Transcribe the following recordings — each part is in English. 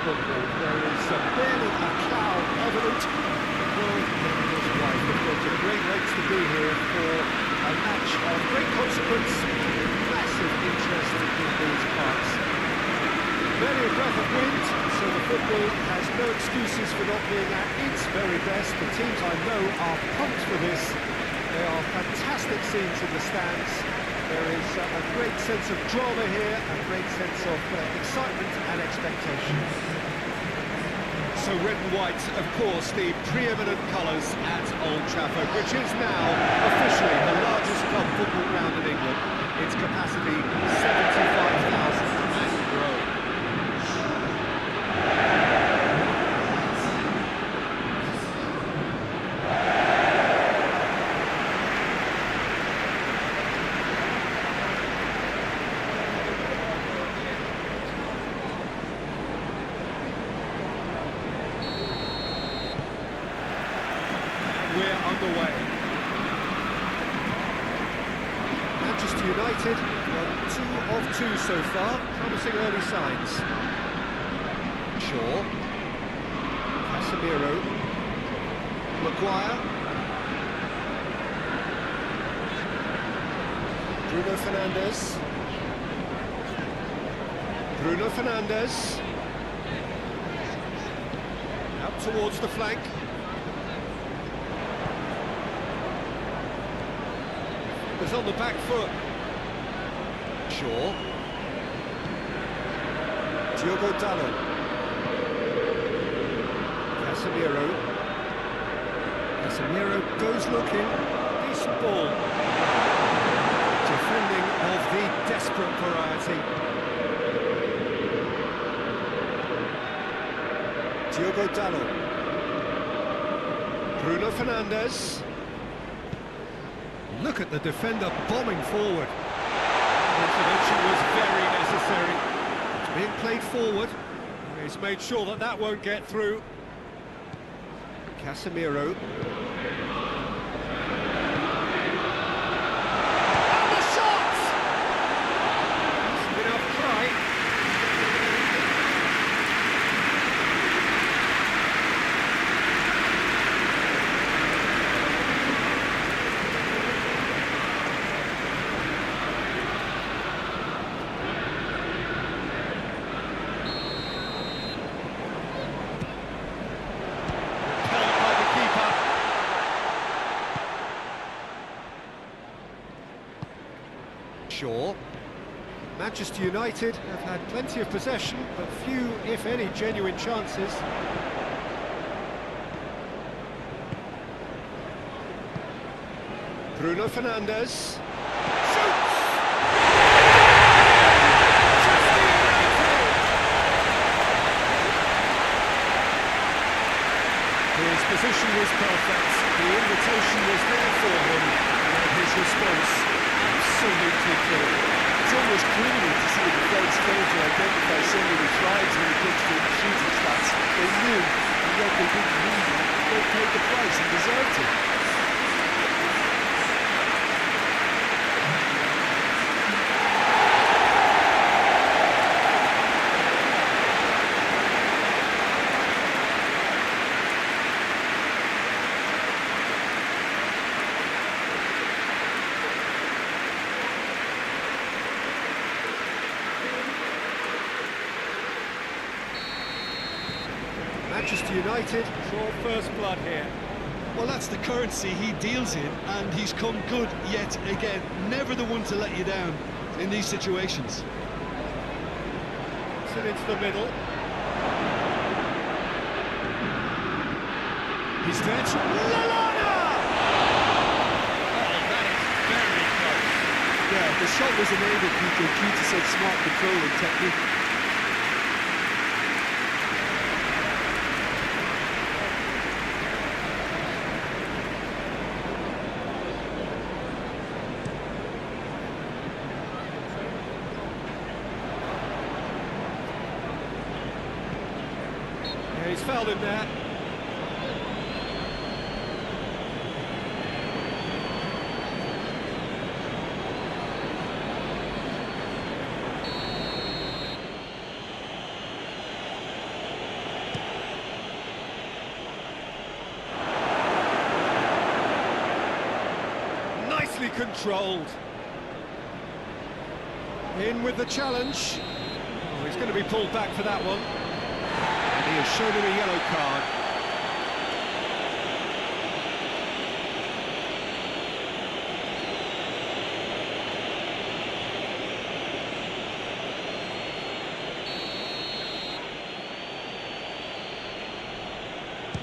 football. There is barely a cloud evident. The world is wide. They've gone to great lengths to be here for a match of great consequence, massive interest in these parts. Barely a breath of wind, so the football has no excuses for not being at its very best. The teams I know are pumped for this. There are fantastic scenes in the stands. There is a great sense of drama here, a great sense of excitement and expectation. So red and white, of course, the preeminent colours at Old Trafford, which is now officially the largest club football ground in England. Its capacity 75,000 and growing. We're underway. Manchester United won 2 of 2 so far, promising early signs. Shaw, Casemiro, Maguire, Bruno Fernandes, out towards the flank. Was on the back foot. Shaw. Diogo Dalot. Casemiro goes looking. Decent ball. Defending of the desperate variety. Diogo Dalot. Bruno Fernandes. Look at the defender bombing forward. Intervention was very necessary. It's being played forward. He's made sure that that won't get through. Casemiro. And the shot! Enough try. Shaw. Manchester United have had plenty of possession, but few, if any, genuine chances. Bruno Fernandes. Shoots! His position was perfect. The invitation was there for him, and his response absolutely clear. It's almost criminal to see the defence fail to identify so many tries when it comes to shooting stats. They knew, and yet they didn't need it. They paid the price and deserved it. Manchester United Draw first blood here. Well, that's the currency he deals in, and he's come good yet again. Never the one to let you down in these situations. It's it into the middle. He's there to... Lallana! Oh, that is very close. Yeah, the shot was enabled, Peter. Keita said smart control and technique. Yeah, he's fouled him there. beautifully controlled. In with the challenge. Oh, he's going to be pulled back for that one. And he has shown him a yellow card.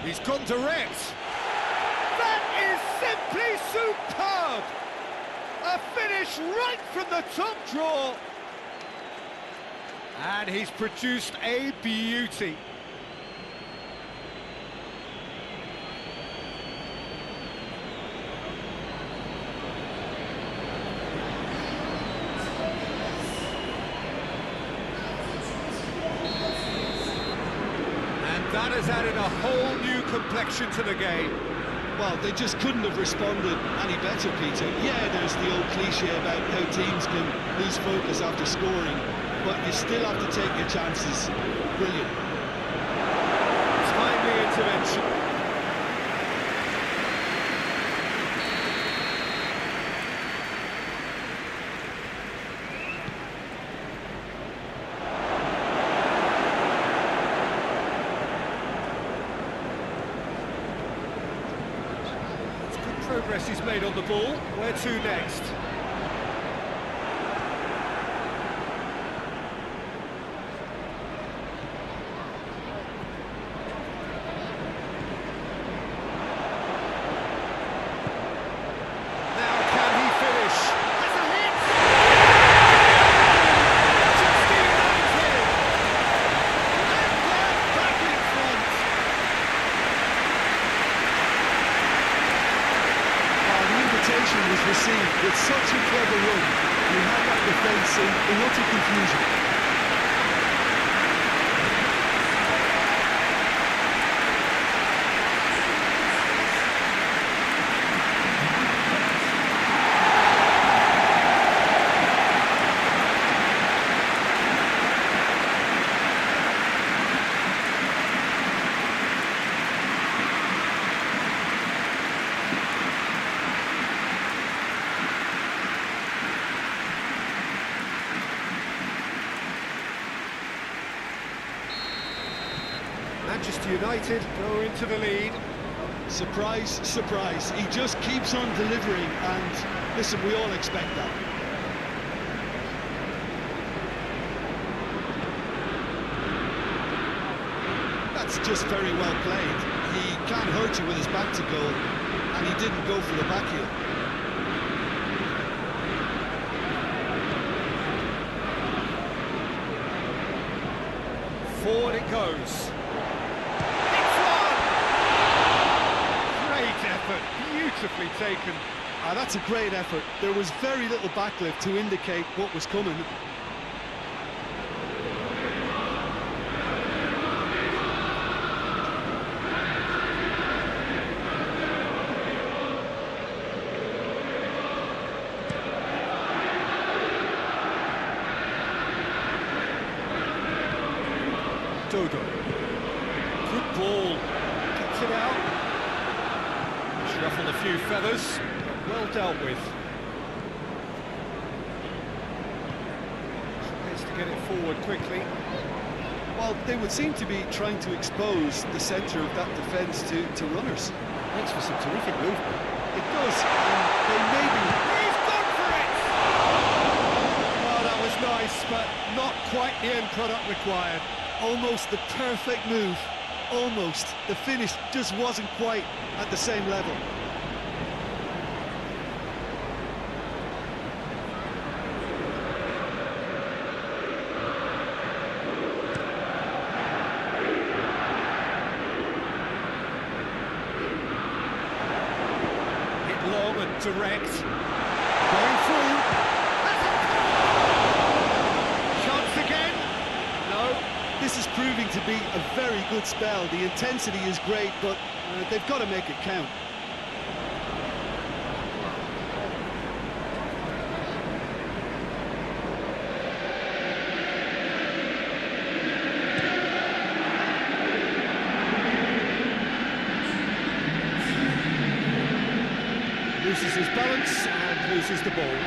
He's gone direct. That is simply superb! A finish right from the top draw. And he's produced a beauty. That has added a whole new complexion to the game. Well, they just couldn't have responded any better, Peter. Yeah, there's the old cliche about how teams can lose focus after scoring, but you still have to take your chances. Brilliant. Timely intervention. Progress he's made on the ball. Where to next? Now can he finish? Has a hit! Just united! And they're back in front! Was received with such a clever run. You had that defence in utter confusion. Manchester United go into the lead. Surprise, surprise. He just keeps on delivering, and listen, we all expect that. That's just very well played. He can't hurt you with his back to goal, and he didn't go for the back heel. Forward it goes. It's one! Great effort, beautifully taken. That's a great effort. There was very little backlift to indicate what was coming. Dodo. Good ball. Gets it out. Just ruffled a few feathers, but well dealt with. Tries to get it forward quickly. Well, they would seem to be trying to expose the centre of that defence to runners. Makes for some terrific movement. It does, and they may be... He's gone for it! Oh, that was nice, but not quite the end product required. Almost the perfect move. Almost. The finish just wasn't quite at the same level. Hit long and direct. Going through. Chance again. No. This is proving to be a very good spell. The intensity is great, but they've got to make it count. Loses his balance and loses the ball.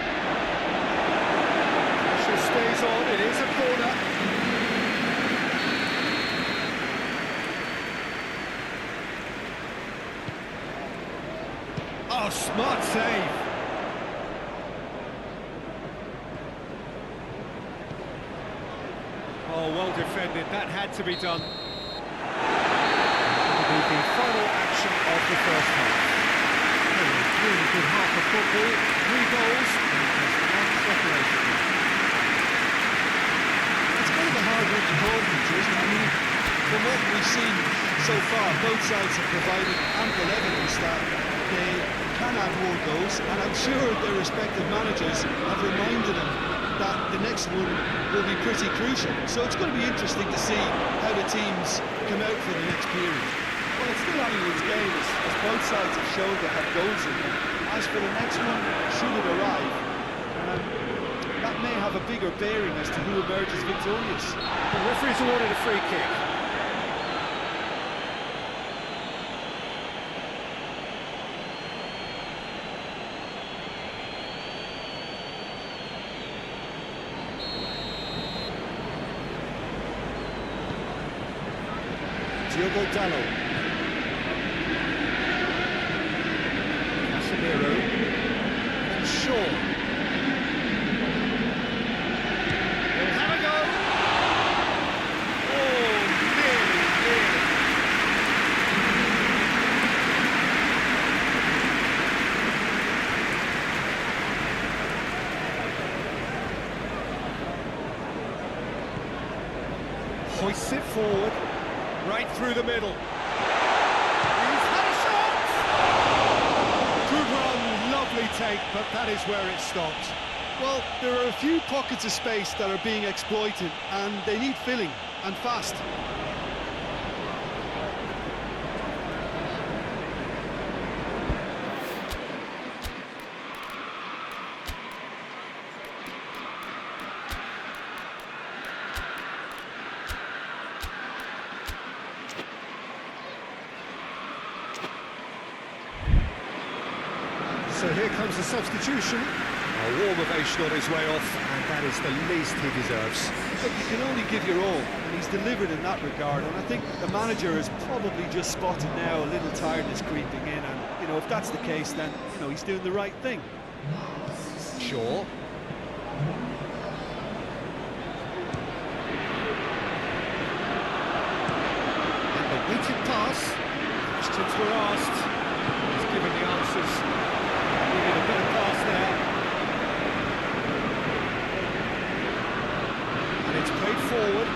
Pressure stays on, it is a corner. Oh, smart save. Oh, well defended, that had to be done. Will be the final action of the first half. Really good half of football, 3 goals, and just one separation. It's kind of a hard one to call, Peter. I mean, from what we've seen so far, both sides have provided ample evidence that they can add more goals, and I'm sure their respective managers have reminded them that the next one will be pretty crucial. So it's going to be interesting to see how the teams come out for the next period. Well, it's still anyone's game, as both sides have shown they have goals in them. As for the next one, should it arrive, that may have a bigger bearing as to who emerges victorious. The referee's awarded a free kick. Diogo Dallo. Casemiro. And Shaw. He'll have a go. Oh, nearly. Hoists it forward. Right through the middle. He's had a shot! Good run, lovely take, but that is where it stopped. Well, there are a few pockets of space that are being exploited, and they need filling, and fast. So here comes the substitution. A warm ovation on his way off, and that is the least he deserves. But you can only give your all, and he's delivered in that regard. And I think the manager has probably just spotted now a little tiredness creeping in, and if that's the case, then he's doing the right thing. Shaw. And the weighted pass. Questions were asked. He's given the answers. Needed a better pass there. And it's played forward.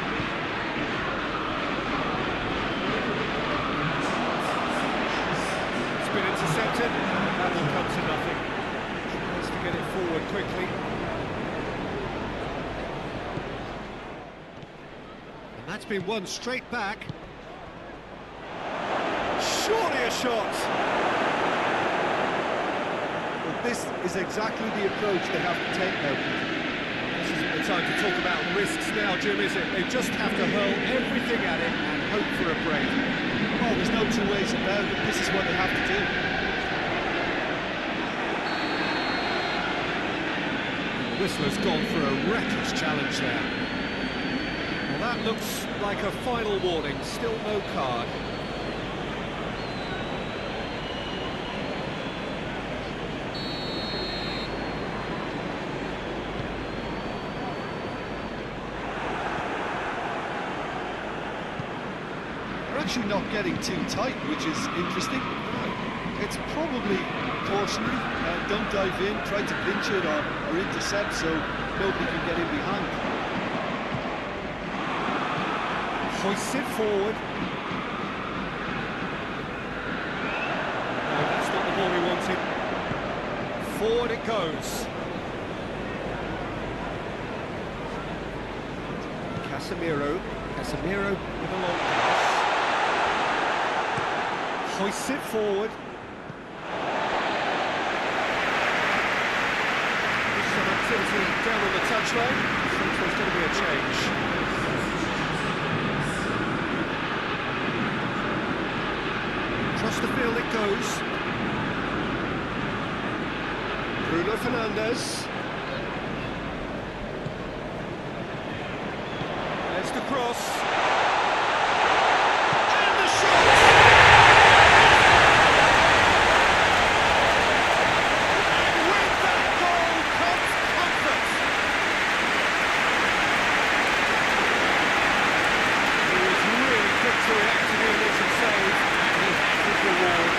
It's been intercepted. That will come to nothing. Tries to get it forward quickly. And that's been won straight back. Surely a shot! But this is exactly the approach they have to take now, Peter. This isn't the time to talk about risks now, Jim, is it? They just have to hurl everything at it and hope for a break. Well, there's no two ways about it. This is what they have to do. The whistler's gone for a reckless challenge there. Well, that looks like a final warning. Still no card. Actually not getting too tight, which is interesting. It's probably cautionary. Don't dive in, try to pinch it or intercept so nobody can get in behind. Hoists it forward. No, that's not the ball he wanted. Forward it goes. Casemiro with a long pass. Hoists it forward. There's some activity down on the touchline. I think there's going to be a change. Across the field it goes. Bruno Fernandes. There's the cross. And the shot! And with that goal comes comfort. He was really quick to react to the initial save, and he has his reward.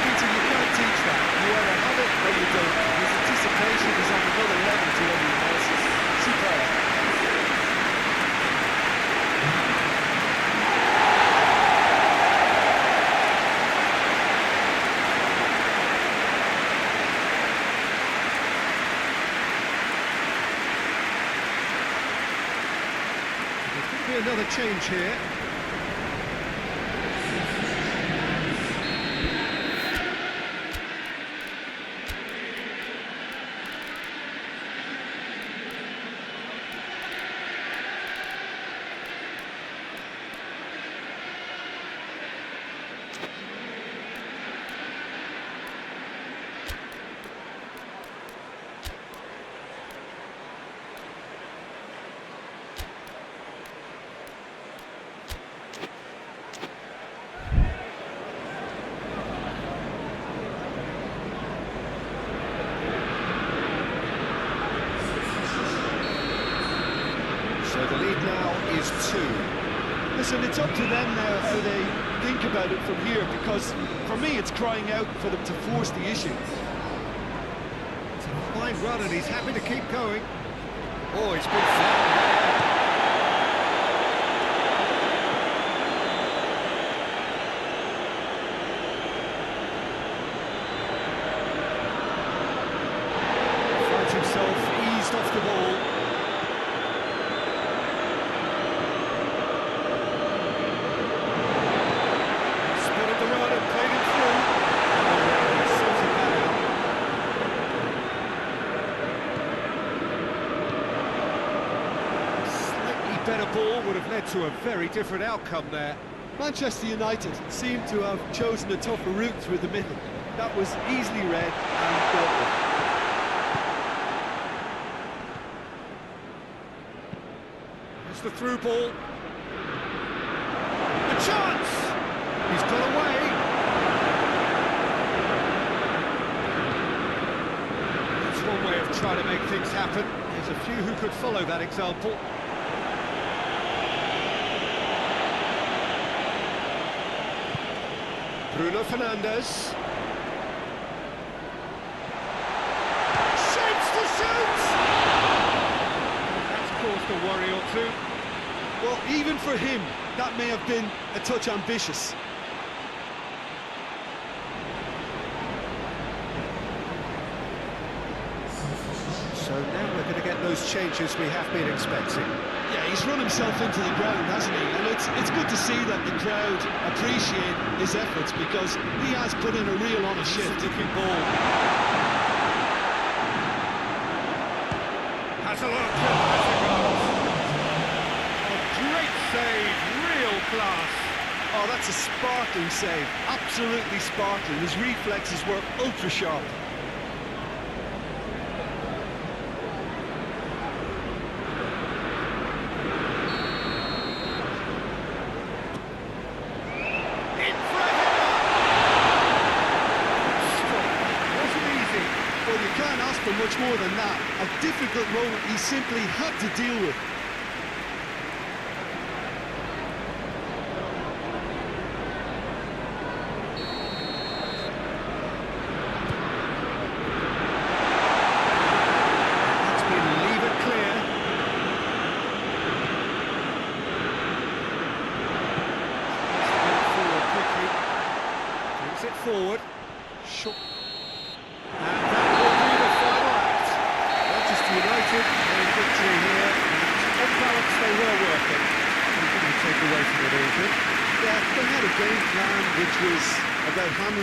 Peter, you can't teach that. You either have it or you don't. His anticipation is on another level to everyone else's. Superb. There's going to be another change here. So the lead now is 2. Listen, it's up to them now how they think about it from here, because for me it's crying out for them to force the issue. It's a fine run and he's happy to keep going. Oh, it's been fouled. Finds himself eased off the ball. Spotted the run and played it through. Oh, he sorted that out. Slightly better ball would have led to a very different outcome there. Manchester United seem to have chosen a tougher route through the middle. That was easily read and dealt with. It's the through ball. A chance! He's got away. That's one way of trying to make things happen. There's a few who could follow that example. Bruno Fernandes. Shapes to shoot! That's caused a worry or two. Well, even for him, that may have been a touch ambitious. So now we're going to get those changes we have been expecting. Yeah, he's run himself into the ground, hasn't he? And it's good to see that the crowd appreciate his efforts, because he has put in a real honest shift. Looking ball. Has a look. Has a goal. A great save, real class. Oh, that's a sparkling save. Absolutely sparkling. His reflexes were ultra sharp. Well, you can't ask for much more than that. A difficult moment he simply had to deal with. That's been levered clear. Forward quickly. Brings it forward. Shot. And that will be the final act. Manchester United made victory here, and on balance they were worth it. What can you take away from it, Adrian? Yeah, they had a game plan which was about hammering